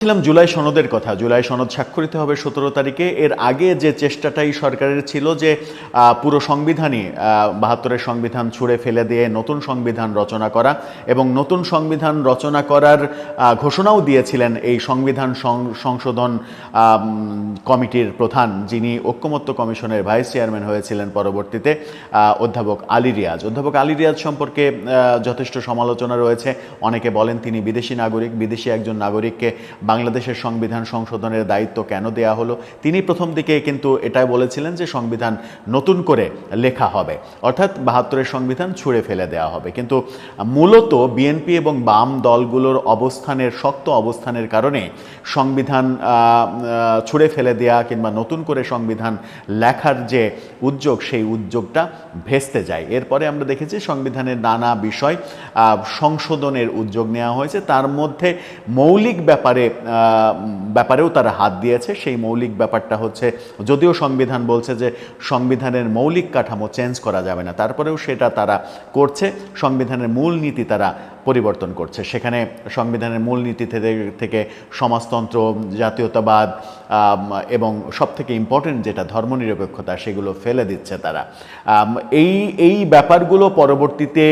জুলাই সনদের কথা। জুলাই সনদ স্বাক্ষরিত হবে 17 তারিখে। এর আগে যে চেষ্টাটাই সরকারের ছিল যে পুরো সংবিধানই 72-এর সংবিধান ছুঁড়ে ফেলে দিয়ে নতুন সংবিধান রচনা করা, এবং নতুন সংবিধান রচনা করার ঘোষণাও দিয়েছিলেন এই সংবিধান সংশোধন কমিটির প্রধান, যিনি ঐক্যমত্য কমিশনের ভাইস চেয়ারম্যান হয়েছিলেন পরবর্তীতে, অধ্যাপক আলী রিয়াজ। অধ্যাপক আলী রিয়াজ সম্পর্কে যথেষ্ট সমালোচনা রয়েছে। অনেকে বলেন তিনি বিদেশি নাগরিক, বিদেশি একজন নাগরিককে বাংলাদেশের সংবিধান সংশোধনের দায়িত্ব কেন দেয়া হলো। তিনি প্রথম দিকে কিন্তু এটাই বলেছিলেন যে সংবিধান নতুন করে লেখা হবে, অর্থাৎ 72-এর সংবিধান ছুঁড়ে ফেলে দেওয়া হবে। কিন্তু মূলত বিএনপি এবং বাম দলগুলোর শক্ত অবস্থানের কারণে সংবিধান ছুঁড়ে ফেলে দেয়া কিংবা নতুন করে সংবিধান লেখার যে উদ্যোগ, সেই উদ্যোগটা ভেস্তে যায়। এরপরে আমরা দেখেছি সংবিধানের নানা বিষয় সংশোধনের উদ্যোগ নেওয়া হয়েছে, তার মধ্যে মৌলিক ব্যাপারেও তারা হাত দিয়েছে। সেই মৌলিক ব্যাপারটা হচ্ছে, যদিও সংবিধান বলছে যে সংবিধানের মৌলিক কাঠামো চেঞ্জ করা যাবে না, তারপরেও সেটা তারা করছে। সংবিধানের মূলনীতি তারা পরিবর্তন করছে। সেখানে সংবিধানের মূলনীতি থেকে সমাজতন্ত্র, জাতীয়তাবাদ এবং সবথেকে ইম্পর্টেন্ট যেটা ধর্মনিরপেক্ষতা, সেগুলো ফেলে দিচ্ছে তারা। এই ব্যাপারগুলো পরবর্তীতে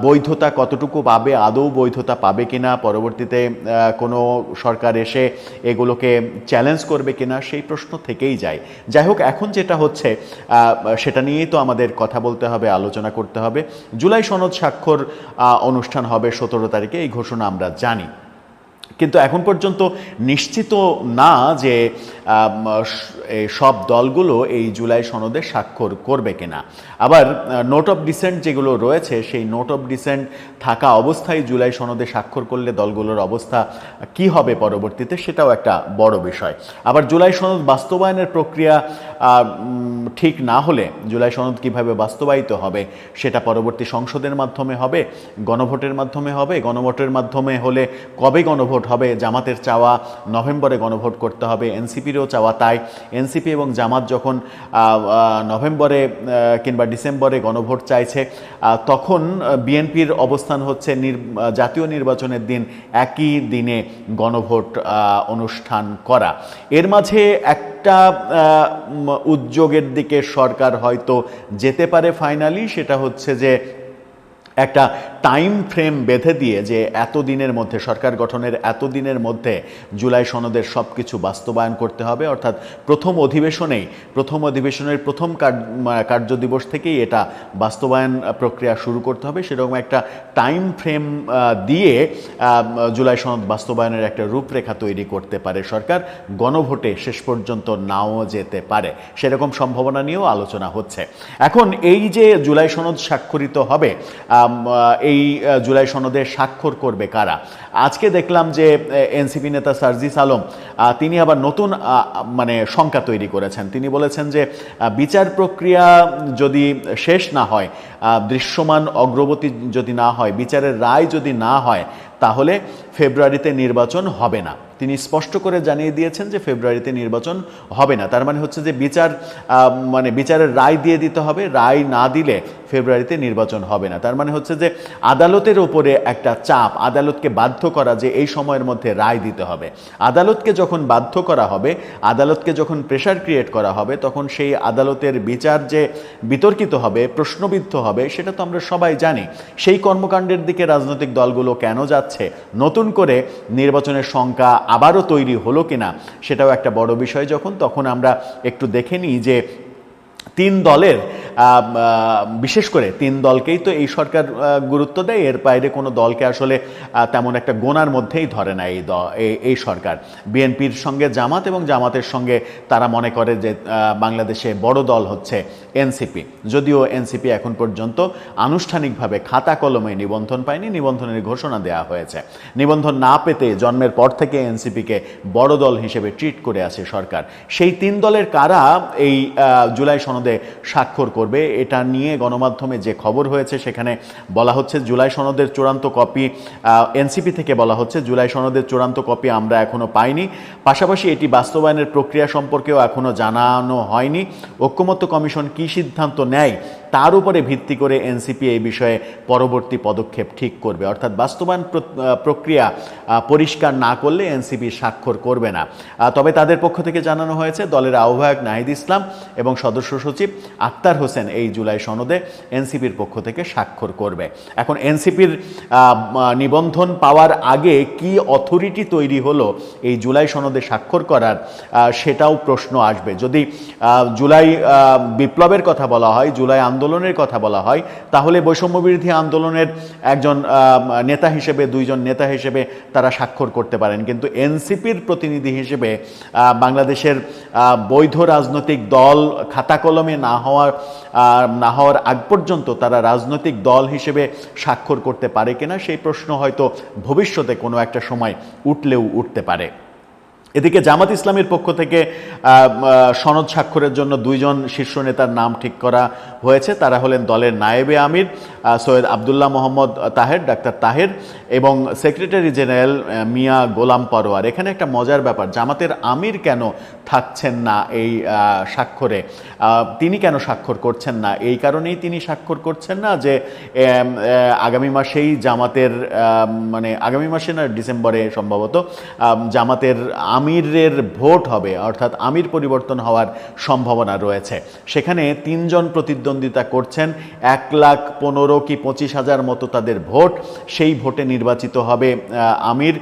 বৈধতা কতটুকু পাবে, আদৌ বৈধতা পাবে কিনা, পরবর্তীতে কোনো সরকার এসে এগুলোকে চ্যালেঞ্জ করবে কিনা, সেই প্রশ্ন থেকেই যায়। যাই হোক, এখন যেটা হচ্ছে সেটা নিয়েই তো আমাদের কথা বলতে হবে, আলোচনা করতে হবে। জুলাই সনদ স্বাক্ষর অনুষ্ঠান হবে 17 তারিখে, এই ঘোষণা আমরা জানি, কিন্তু এখন পর্যন্ত নিশ্চিত না যে সব দলগুলো এই জুলাই সনদে স্বাক্ষর করবে কিনা। আবার নোট অফ ডিসেন্ট যেগুলো রয়েছে, সেই নোট অফ ডিসেন্ট থাকা অবস্থায় জুলাই সনদে স্বাক্ষর করলে দলগুলোর অবস্থা কি হবে পরবর্তীতে, সেটাও একটা বড় বিষয়। আবার জুলাই সনদ বাস্তবায়নের প্রক্রিয়া ঠিক না হলে জুলাই সনদ কিভাবে বাস্তবায়িত হবে, সেটা পরবর্তী সংসদের মাধ্যমে হবে, গণভোটের মাধ্যমে হবে। গণভোটের মাধ্যমে হলে কবে গণভোট হবে? জামাতের চাওয়া নভেম্বরে গণভোট করতে হবে, এনসিপিরও চাওয়া তাই। এনসিপি এবং জামাত যখন নভেম্বরে কিংবা ডিসেম্বরে গণভোট চাইছে, তখন বিএনপির অবস্থান হচ্ছে জাতীয় নির্বাচনের দিন একই দিনে গণভোট অনুষ্ঠান করা। এর মাঝে একটা উদ্যোগের দিকে সরকার হয়তো যেতে পারে ফাইনালি, সেটা হচ্ছে যে একটা টাইম ফ্রেম বেঁধে দিয়ে যে এতদিনের মধ্যে, সরকার গঠনের এতদিনের মধ্যে জুলাই সনদের সব কিছু বাস্তবায়ন করতে হবে, অর্থাৎ প্রথম অধিবেশনের প্রথম কার্যদিবস থেকেই এটা বাস্তবায়ন প্রক্রিয়া শুরু করতে হবে। সেরকম একটা টাইম ফ্রেম দিয়ে জুলাই সনদ বাস্তবায়নের একটা রূপরেখা তৈরি করতে পারে সরকার। গণভোটে শেষ পর্যন্ত নাও যেতে পারে, সেরকম সম্ভাবনা নিয়েও আলোচনা হচ্ছে। এখন এই যে জুলাই সনদ স্বাক্ষরিত হবে, এই জুলাই সনদে স্বাক্ষর করবে কারা? আজকে দেখলাম যে এনসিপি নেতা সার্জিস আলম তিনি আবার নতুন শঙ্কা তৈরি করেছেন। তিনি বলেছেন যে বিচার প্রক্রিয়া যদি শেষ না হয়, দৃশ্যমান অগ্রগতি যদি না হয়, বিচারের রায় যদি না হয়, তাহলে ফেব্রুয়ারিতে নির্বাচন হবে না। তিনি স্পষ্ট করে জানিয়ে দিয়েছেন যে ফেব্রুয়ারিতে নির্বাচন হবে না। তার মানে হচ্ছে যে বিচারের রায় দিয়ে দিতে হবে, রায় না দিলে ফেব্রুয়ারিতে নির্বাচন হবে না। তার মানে হচ্ছে যে আদালতের উপরে একটা চাপ, আদালতকে বাধ্য করা যে এই সময়ের মধ্যে রায় দিতে হবে। আদালতকে যখন বাধ্য করা হবে, আদালতকে যখন প্রেশার ক্রিয়েট করা হবে, তখন সেই আদালতের বিচার যে বিতর্কিত হবে, প্রশ্নবিদ্ধ হবে, সেটা তো আমরা সবাই জানি। সেই কর্মকাণ্ডের দিকে রাজনৈতিক দলগুলো কেন যাচ্ছে? নতুন করে নির্বাচনের শঙ্কা আবারও তৈরি হলো কিনা, সেটাও একটা বড় বিষয়। তখন আমরা একটু দেখে নিই যে তিন দলের, বিশেষ করে তিন দলকেই তো এই সরকার গুরুত্ব দেয়, এর বাইরে কোনো দলকে আসলে তেমন একটা গোনার মধ্যেই ধরে না এই সরকার। বিএনপির সঙ্গে জামাত, এবং জামাতের সঙ্গে তারা মনে করে যে বাংলাদেশে বড় দল হচ্ছে এনসিপি। যদিও এনসিপি এখন পর্যন্ত আনুষ্ঠানিকভাবে খাতা কলমে নিবন্ধন পায়নি, নিবন্ধনের ঘোষণা দেওয়া হয়েছে। নিবন্ধন না পেতে জন্মের পর থেকে এনসিপিকে বড় দল হিসেবে ট্রিট করে আছে সরকার। সেই তিন দলের কারা এই জুলাই সনদে স্বাক্ষর করবে, এটা নিয়ে গণমাধ্যমে যে খবর হয়েছে, সেখানে বলা হচ্ছে জুলাই সনদের চূড়ান্ত কপি, এনসিপি থেকে বলা হচ্ছে জুলাই সনদের চূড়ান্ত কপি আমরা এখনো পাইনি, পাশাপাশি এটি বাস্তবায়নের প্রক্রিয়া সম্পর্কেও এখনো জানানো হয়নি। ঐক্যমত্য কমিশন কি সিদ্ধান্ত নেয় তার উপরে ভিত্তি করে এনসিপি এই বিষয়ে পরবর্তী পদক্ষেপ ঠিক করবে। অর্থাৎ বাস্তবায়ন প্রক্রিয়া পরিষ্কার না করলে এনসিপি স্বাক্ষর করবে না। তবে তাদের পক্ষ থেকে জানানো হয়েছে দলের আহ্বায়ক নাহিদ ইসলাম এবং সদস্য সচিব আক্তার হোসেন এই জুলাই সনদে এনসিপির পক্ষ থেকে স্বাক্ষর করবে। এখন এনসিপির নিবন্ধন পাওয়ার আগে কি অথরিটি তৈরি হলো এই জুলাই সনদে স্বাক্ষর করার, সেটাও প্রশ্ন আসবে। যদি জুলাই বিপ্লবের কথা বলা হয়, জুলাই আন্দোলনের কথা বলা হয়, তাহলে বৈষম্যবিরোধী আন্দোলনের একজন নেতা হিসেবে, দুইজন নেতা হিসেবে তারা স্বাক্ষর করতে পারেন, কিন্তু এনসিপির প্রতিনিধি হিসেবে বাংলাদেশের বৈধ রাজনৈতিক দল খাতা কলমে না হওয়ার আগ পর্যন্ত তারা রাজনৈতিক দল হিসেবে স্বাক্ষর করতে পারে কিনা, সেই প্রশ্ন হয়তো ভবিষ্যতে কোনো একটা সময় উঠলেও উঠতে পারে। এদিকে জামাত ইসলামের পক্ষ থেকে সনদ স্বাক্ষরের জন্য দুইজন শীর্ষ নেতার নাম ঠিক করা হয়েছে। তারা হলেন দলের নায়েবে আমির সৈয়দ আবদুল্লাহ মোহাম্মদ তাহের, ডাক্তার তাহের, এবং সেক্রেটারি জেনারেল মিয়া গোলাম পরোয়ার। এখানে একটা মজার ব্যাপার, জামাতের আমির কেন থাকছেন না এই স্বাক্ষরে, তিনি কেন স্বাক্ষর করছেন না? এই কারণেই তিনি স্বাক্ষর করছেন না যে আগামী মাসেই জামাতের আগামী মাসে না ডিসেম্বরে সম্ভবত জামাতের আমিরের ভোট হবে, অর্থাৎ আমির পরিবর্তন হওয়ার সম্ভাবনা রয়েছে। সেখানে তিনজন প্রতিদ্বন্দ্বিতা করছেন, 1,15,000 কি 25,000 মতো তাদের ভোট, সেই ভোটে নির্বাচিত হবে আমির।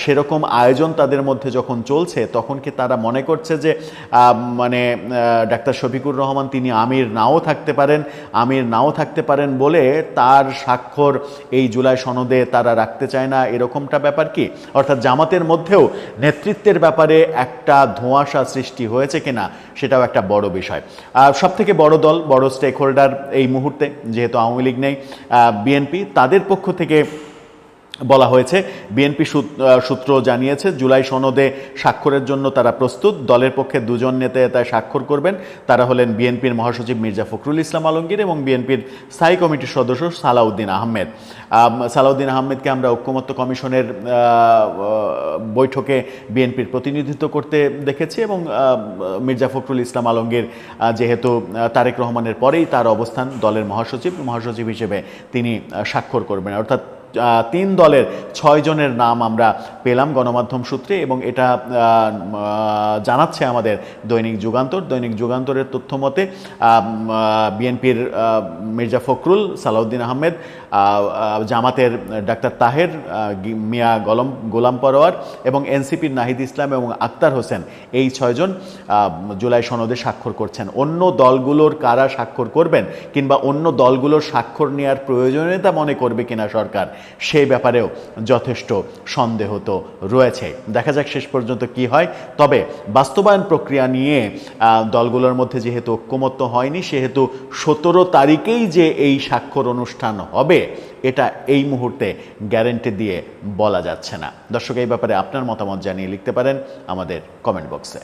সেরকম আয়োজন তাদের মধ্যে যখন চলছে, তখন কি তারা মনে করছে যে ডাক্তার শফিকুর রহমান তিনি আমির নাও থাকতে পারেন বলে তার স্বাক্ষর এই জুলাই সনদে তারা রাখতে চায় না, এরকমটা ব্যাপার কি? অর্থাৎ জামাতের মধ্যেও নেতৃত্বের ব্যাপারে একটা ধোঁয়াশা সৃষ্টি হয়েছে কিনা, সেটাও একটা বড় বিষয়। সব থেকে বড় দল, বড় স্টেক হোল্ডার এই মুহূর্তে, যেহেতু আওয়ামী লীগ নেই, বিএনপি, তাদের পক্ষ থেকে বলা হয়েছে, বিএনপি সূত্র জানিয়েছে জুলাই সনদে স্বাক্ষরের জন্য তারা প্রস্তুত। দলের পক্ষে দুজন নেতা তাই স্বাক্ষর করবেন, তারা হলেন বিএনপির মহাসচিব মির্জা ফখরুল ইসলাম আলমগীর এবং বিএনপির স্থায়ী কমিটির সদস্য সালাউদ্দিন আহমেদ। সালাউদ্দিন আহমেদকে আমরা ঐক্যমত্য কমিশনের বৈঠকে বিএনপির প্রতিনিধিত্ব করতে দেখেছি, এবং মির্জা ফখরুল ইসলাম আলমগীর যেহেতু তারেক রহমানের পরেই তার অবস্থান দলের মহাসচিব হিসেবে তিনি স্বাক্ষর করবেন। অর্থাৎ 3 দলের 6 জনের নাম আমরা পেলাম গণমাধ্যম সূত্রে, এবং এটা জানাচ্ছে আমাদের দৈনিক যুগান্তরের তথ্য মতে বিএনপির মির্জা ফখরুল, সালাউদ্দিন আহমেদ, জামাতের ডাক্তার তাহের, মিয়া গোলাম পরোয়ার এবং এনসিপির নাহিদ ইসলাম এবং আক্তার হোসেন, এই 6 জন জুলাই সনদে স্বাক্ষর করছেন। অন্য দলগুলোর কারা স্বাক্ষর করবেন কিংবা অন্য দলগুলোর স্বাক্ষর নেওয়ার প্রয়োজনীয়তা মনে করবে কিনা সরকার, সেই ব্যাপারেও যথেষ্ট সন্দেহ তো রয়েছে। দেখা যাক শেষ পর্যন্ত কি হয়। তবে বাস্তবায়ন প্রক্রিয়া নিয়ে দলগুলোর মধ্যে যেহেতু ঐক্যমত্য হয়নি, সেহেতু 17 তারিখেই যে এই স্বাক্ষর অনুষ্ঠান হবে, এটা এই মুহূর্তে গ্যারান্টি দিয়ে বলা যাচ্ছে না। দর্শক, এই ব্যাপারে আপনার মতামত জানিয়ে লিখতে পারেন আমাদের কমেন্ট বক্সে।